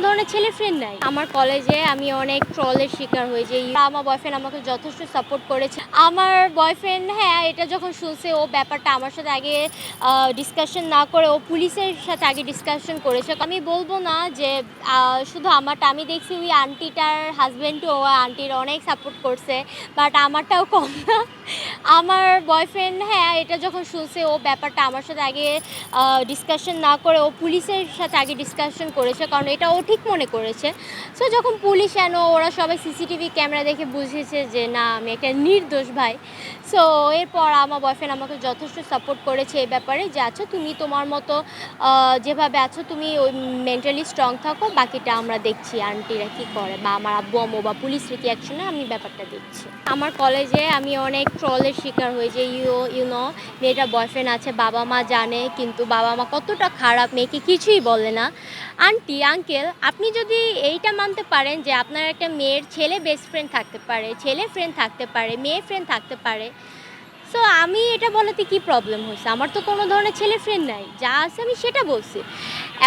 ধরনের ছেলে ফ্রেন্ড নাই। আমার কলেজে আমি অনেক ট্রলের শিকার হই যে আমার বয়ফ্রেন্ড আমাকে যথেষ্ট সাপোর্ট করেছে। আমার বয়ফ্রেন্ড এটা যখন শুনছে ও ব্যাপারটা আমার সাথে আগে ডিসকাশন না করে ও পুলিশের সাথে আগে ডিসকাশন করেছে। আমি বলব না যে শুধু আমারটা, আমি দেখছি ওই আন্টিটার হাজব্যান্ডও ও আন্টির অনেক সাপোর্ট করছে, বাট আমারটাও কম না। আমার বয়ফ্রেন্ড এটা যখন শুনছে ও ব্যাপারটা আমার সাথে আগে ডিসকাশন না করে ও পুলিশের সাথে আগে ডিসকাশন করেছে, কারণ এটা ও ঠিক মনে করেছে। সো যখন পুলিশ ওরা সবাই সিসিটিভি ক্যামেরা দেখে বুঝেছে যে না আমি একটা নির্দোষ ভাই। সো এরপর আমার বয়ফ্রেন্ড আমাকে যথেষ্ট সাপোর্ট করেছে এই ব্যাপারে যে আচ্ছা তুমি তোমার মতো যেভাবে আছো তুমি ওই মেন্টালি স্ট্রং থাকো, বাকিটা আমরা দেখছি আন্টিরা কী করে বা আমার আব্বু আম্মু বা পুলিশের কি অ্যাকশনে আমি ব্যাপারটা দেখছি। আমার কলেজে আমি অনেক ট্রলের শিকার হই যে ইউনো মেয়েটার বয়ফ্রেন্ড আছে, বাবা মা জানে, কিন্তু বাবা মা কতটা খারাপ, মেয়েকে কিছুই বলে না। আন্টি আঙ্কেল, আপনি যদি এইটা মানতে পারেন যে আপনার একটা মেয়ের ছেলে বেস্ট ফ্রেন্ড থাকতে পারে, ছেলে ফ্রেন্ড থাকতে পারে, মেয়ে ফ্রেন্ড থাকতে পারে, সো আমি এটা বলাতে কি প্রবলেম হয়েছে? আমার তো কোনো ধরনের ছেলে ফ্রেন্ড নাই, যা আছে আমি সেটা বলছি।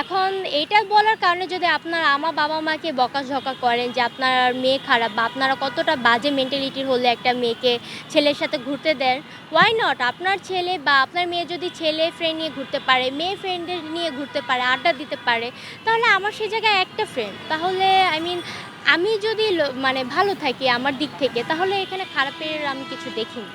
এখন এইটা বলার কারণে যদি আপনারা আমার বাবা মাকে বকাঝকা করেন যে আপনার মেয়ে খারাপ বা আপনারা কতটা বাজে মেন্টালিটির হলে একটা মেয়েকে ছেলের সাথে ঘুরতে দেন, ওয়াই নট? আপনার ছেলে বা আপনার মেয়ে যদি ছেলে ফ্রেন্ড নিয়ে ঘুরতে পারে, মেয়ে ফ্রেন্ডের নিয়ে ঘুরতে পারে, আড্ডা দিতে পারে, তাহলে আমার সেই জায়গায় একটা ফ্রেন্ড, তাহলে আমি যদি মানে ভালো থাকি আমার দিক থেকে, তাহলে এখানে খারাপের আমি কিছু দেখিনি।